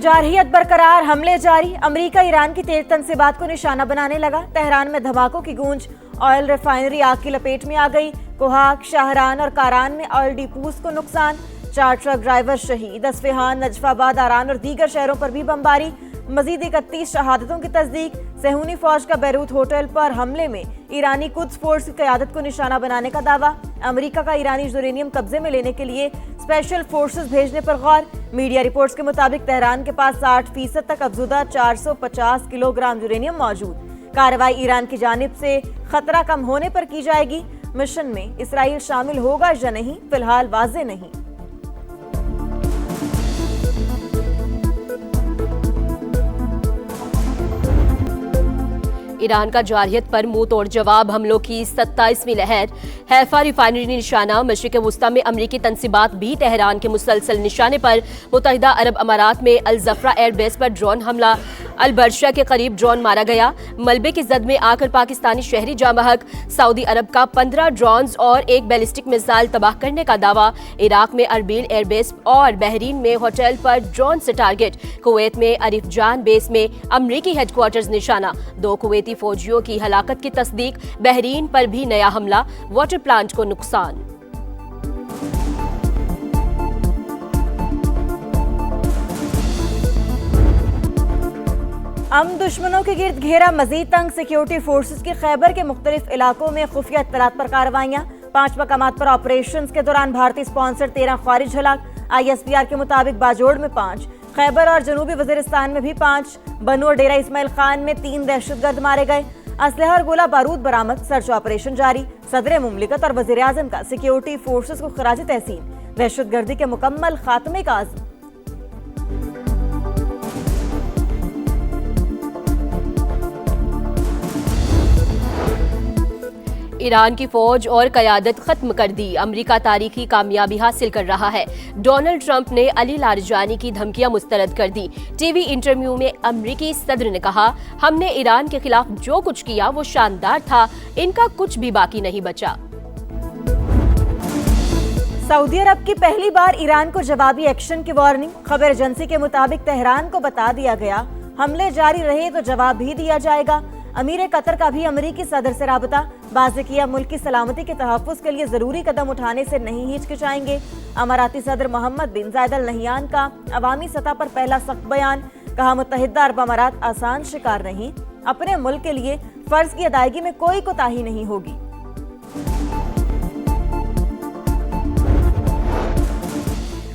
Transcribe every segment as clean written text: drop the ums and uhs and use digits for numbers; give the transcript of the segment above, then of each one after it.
जारहियत बरकरार, हमले जारी। अमेरिका ईरान की तेज तनसीबात को निशाना बनाने लगा। तेहरान में धमाकों की गूंज। ऑयल रिफाइनरी आग की लपेट में आ गई। कोहाक, शाहरान और कारान में ऑयल डिपोज को नुकसान। 4 ट्रक ड्राइवर शहीद। अस्फहान, नजफाबाद, आरान और दीगर शहरों पर भी बमबारी। मजीद 31 शहादतों की तस्दीक। सहूनी फौज का बैरूत होटल पर हमले में ईरानी कुद्स फोर्स की क़यादत को निशाना बनाने का दावा। अमेरिका का ईरानी यूरेनियम कब्जे में लेने के लिए स्पेशल फोर्सेस भेजने पर गौर। मीडिया रिपोर्ट्स के मुताबिक तेहरान के पास 60% तक अफजुदा 450 किलोग्राम यूरेनियम मौजूद। कार्रवाई ईरान की जानिब से खतरा कम होने पर की जाएगी। मिशन में इसराइल शामिल होगा या नहीं, फिलहाल वाज़ेह नहीं। ईरान का जारहियत पर मुंह तोड़ जवाब। हमलों की 27वीं लहर। हैफा रिफाइनरी निशाना। मशरिक वुस्ता में अमरीकी तनसीबात भी तेहरान के मुसलसल निशाने पर। मुत्तहिदा अरब अमारात में अल जफरा एयरबेस पर ड्रोन हमला। अल बर्शा के करीब ड्रोन मारा गया। मलबे की जद में आकर पाकिस्तानी शहरी जामहक। सऊदी अरब का 15 ड्रोन्स और एक बैलिस्टिक मिसाइल तबाह करने का दावा। इराक में अरबील एयरबेस और बहरीन में होटल पर ड्रोन से टारगेट। कुवैत में अरिफजान बेस में अमरीकी हेडक्वार्टर्स निशाना। 2 कुवैती फौजियों की हलाकत की तस्दीक। बहरीन पर भी नया हमला। वाटर प्लांट को नुकसान। दुश्मनों के गिर्द घेरा, मजीद तंग। सिक्योरिटी फोर्सेस की खैबर के मुख्तलिफ इलाकों में खुफिया इत्तलात पर कार्रवाइयां। 5 मकामात पर ऑपरेशन के दौरान भारतीय स्पॉन्सर 13 ख्वारिज हलाक। ISPR के मुताबिक बाजोड़ में 5, खैबर और जनूबी वजीरिस्तान में भी 5, बनू और डेरा इस्माइल खान में 3 दहशतगर्द मारे गए। असलहा और गोला बारूद बरामद। सर्च ऑपरेशन जारी। सदर मुमलिकत और वजीर आजम का सिक्योरिटी फोर्सेस को खराज तहसीन। दहशतगर्दी के मुकम्मल खात्मे का आज़म। ईरान की फौज और क़यादत खत्म कर दी। अमेरिका तारीखी कामयाबी हासिल कर रहा है। डोनाल्ड ट्रंप ने अली लारजानी की धमकियां मुस्तरद कर दी। टीवी इंटरव्यू में अमेरिकी सदर ने कहा, हमने ईरान के खिलाफ जो कुछ किया वो शानदार था, इनका कुछ भी बाकी नहीं बचा। सऊदी अरब की पहली बार ईरान को जवाबी एक्शन की वार्निंग। खबर एजेंसी के मुताबिक तेहरान को बता दिया गया, हमले जारी रहे तो जवाब भी दिया जाएगा। अमीर कतर का भी अमेरिकी सदर से राबता। वाज़ेह किया, मुल्क की सलामती के तहफ़्फ़ुज़ के लिए जरूरी कदम उठाने से नहीं हिचकिचाएंगे। अमाराती सदर मोहम्मद बिन जायद अल नहयान का अवामी सतह पर पहला सख्त बयान। कहा, मुत्तहिदा अरब अमारात आसान शिकार नहीं, अपने मुल्क के लिए फर्ज की अदायगी में कोई कोताही नहीं होगी।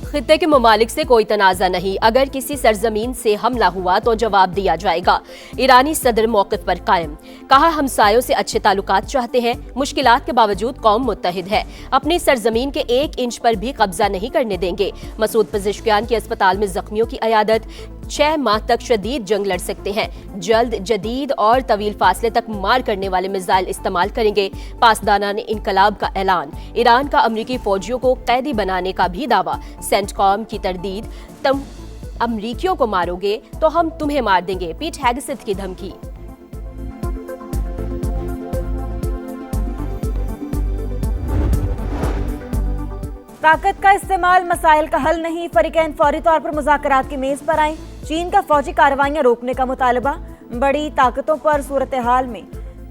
खित्ते के ममालिक से कोई तनाज़ा नहीं, अगर किसी सरजमीन से हमला हुआ तो जवाब दिया जाएगा। ईरानी सदर मौक़िफ़ पर कायम। कहा, हमसायों से अच्छे ताल्लुकात चाहते हैं, मुश्किलात के बावजूद कौम मुत्तहिद है, अपनी सरजमीन के 1 इंच पर भी कब्जा नहीं करने देंगे। मसूद पज़िश्कियान के अस्पताल में जख्मियों की अयादत। 6 माह तक शदीद जंग लड़ सकते हैं। जल्द जदीद और तवील फासले तक मार करने वाले मिसाइल इस्तेमाल करेंगे। पासदाना ने इनकलाब का ऐलान। ईरान का अमरीकी फौजियों को कैदी बनाने का भी दावा। सेंटकॉम की तरदीद, तुम अमरीकियों को मारोगे तो हम तुम्हें मार देंगे। पीट हेगसेथ की धमकी। ताकत का इस्तेमाल मसाइल का हल नहीं, फरीकैन फौरी तौर पर मुज़ाकरात की मेज पर आए। चीन का फौजी कार्रवाइयां रोकने का मुतालबा। बड़ी ताकतों पर सूरत हाल में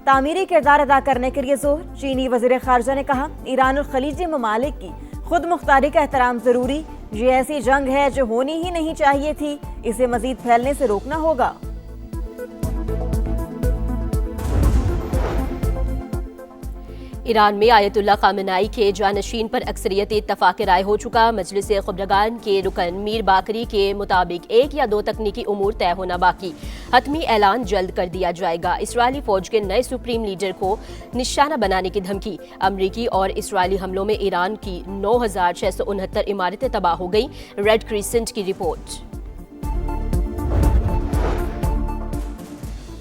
तामीरी किरदार अदा करने के लिए जोर। चीनी वज़ीर ख़ारजा ने कहा, ईरान और खलीजी ममालिक की खुद मुख्तारी का एहतराम जरूरी। ये ऐसी जंग है जो होनी ही नहीं चाहिए थी, इसे मजीद फैलने से रोकना होगा। ईरान में आयतुल्लाह खामेनी के जानशीन पर अक्सरियती इत्तफाक राय हो चुका। मजलिस ख़ुबरगान के रुकन मीर बाकरी के मुताबिक 1 या 2 तकनीकी उमूर तय होना बाकी। हतमी ऐलान जल्द कर दिया जाएगा। इसराइली फौज के नए सुप्रीम लीडर को निशाना बनाने की धमकी। अमरीकी और इसराइली हमलों में ईरान की 9,669 इमारतें तबाह हो गई। रेड क्रिसेंट की रिपोर्ट।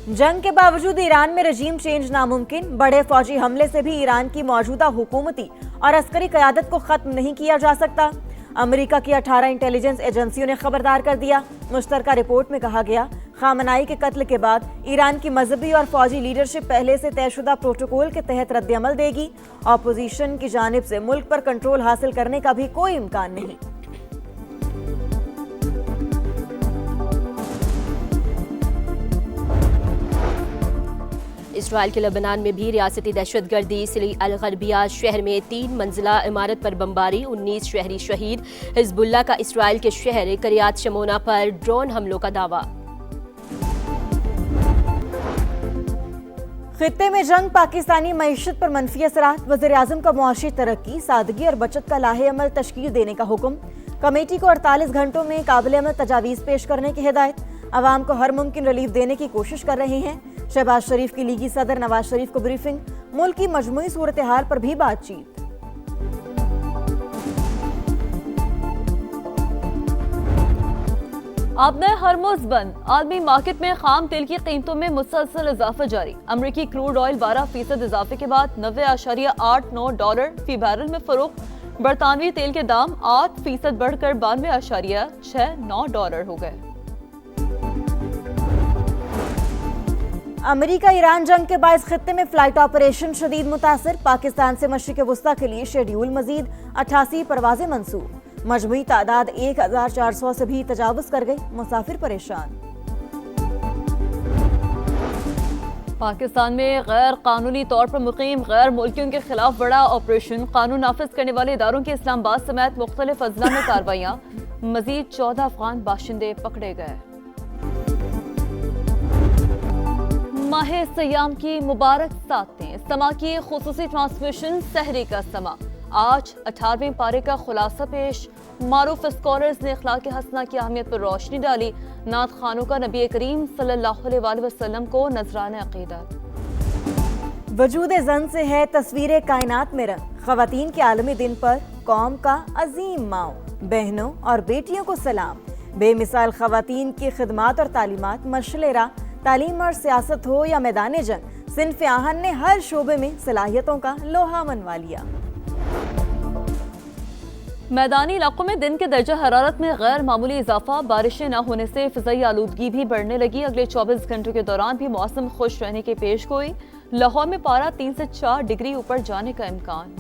जंग के बावजूद ईरान में रजीम चेंज नामुमकिन। बड़े फौजी हमले से भी ईरान की मौजूदा हुकूमती और अस्करी क़यादत को खत्म नहीं किया जा सकता। अमेरिका की 18 इंटेलिजेंस एजेंसियों ने खबरदार कर दिया। मुश्तरका रिपोर्ट में कहा गया, खामनाई के कत्ल के बाद ईरान की मजहबी और फौजी लीडरशिप पहले से तयशुदा प्रोटोकॉल के तहत रद्द-ए-अमल देगी। अपोजिशन की जानिब से मुल्क पर कंट्रोल हासिल करने का भी कोई इम्कान नहीं। इसराइल के लबनान में भी रियासती दहशतगर्दी। सिली अल गरबिया शहर में 3 मंजिला इमारत पर बमबारी, 19 शहरी शहीद। हिजबुल्लाह का इसराइल के शहर करियात शमोना पर ड्रोन हमलों का दावा। खित्ते में जंग, पाकिस्तानी मईशत पर मनफी असरात। वज़ीर-ए-आज़म का मुआशी तरक्की, सादगी और बचत का लाहे अमल तश्कील देने का हुक्म। कमेटी को 48 घंटों में काबिल अमल तजावीज़ पेश करने की हिदायत। अवाम को हर मुमकिन रिलीफ देने की कोशिश कर रहे हैं। शहबाज शरीफ की लीगी सदर नवाज शरीफ को ब्रीफिंग। मुल्क की मजमूई सूरत हाल पर भी बातचीत। अब नए हरमुज बंद, आलमी मार्केट में खाम तेल की कीमतों में मुसलसल इजाफा जारी। अमरीकी क्रूड ऑयल 12% इजाफे के बाद $90.89 फी बैरल में फरोख्त। बरतानवी तेल के दाम 8% बढ़कर $92.69 हो गए। अमेरिका ईरान जंग के बायस खित्ते में फ्लाइट ऑपरेशन शदीद मुतासर। पाकिस्तान से मशरिक वस्ता के लिए शेड्यूल मजीद 88 परवाजें मंसूब। मजमूई तादाद 1400 से भी तजावुज कर गई। मुसाफिर परेशान। पाकिस्तान में गैर कानूनी तौर पर मुकीम गैर मुल्कियों के खिलाफ बड़ा ऑपरेशन। कानून नाफिज करने वाले इदारों के इस्लामाबाद समेत मुख्तलिफ अजला में कार्रवाइयाँ। मजीद 14 अफगान बाशिंदे पकड़े गए। माह सयाम की मुबारक सातें। समा की खुसूसी ट्रांसमिशन सहरी का समा। आज 18वें पारे का खुलासा पेश। मारूफ स्कॉलर्स ने अखलाक हसना की अहमियत पर रोशनी डाली। नात खानों का नबी करीम सल्लल्लाहु अलैहि वसल्लम को नजराने अकीदत। वजूद जन से है तस्वीर कायनात में रंग। खवातीन के आलमी दिन पर कौम का अजीम माओ, बहनों और बेटियों को सलाम। बेमिसाल खवातीन की खिदमात और तालीमात मशलेरा। तालीम और सियासत हो या मैदान जंग, सिन्फ आहन ने हर शोबे में सलाहियतों का लोहा मनवा लिया। मैदानी इलाकों में दिन के दर्जा हरारत में गैर मामूली इजाफा। बारिशें न होने से फिजाई आलूदगी भी बढ़ने लगी। अगले 24 घंटों के दौरान भी मौसम खुश रहने की पेश गोई। लाहौर में पारा 3 से 4 डिग्री ऊपर जाने का इम्कान।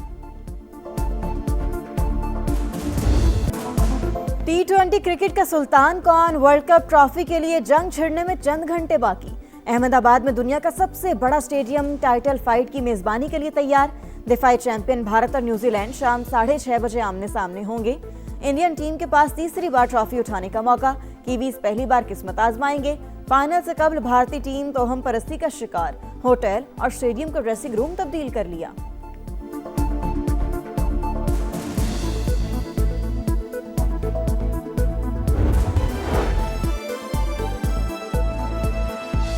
T20 क्रिकेट का सुल्तान कौन? वर्ल्ड कप ट्रॉफी के लिए जंग छिड़ने में चंद घंटे बाकी। अहमदाबाद में दुनिया का सबसे बड़ा स्टेडियम टाइटल फाइट की मेजबानी के लिए तैयार। दिफाई चैंपियन भारत और न्यूजीलैंड शाम 6:30 बजे आमने सामने होंगे। इंडियन टीम के पास तीसरी बार ट्रॉफी उठाने का मौका। कीवीज पहली बार किस्मत आजमाएंगे। फाइनल से कबल भारतीय टीम तोहम परस्ती का शिकार। होटल और स्टेडियम का ड्रेसिंग रूम तब्दील कर लिया।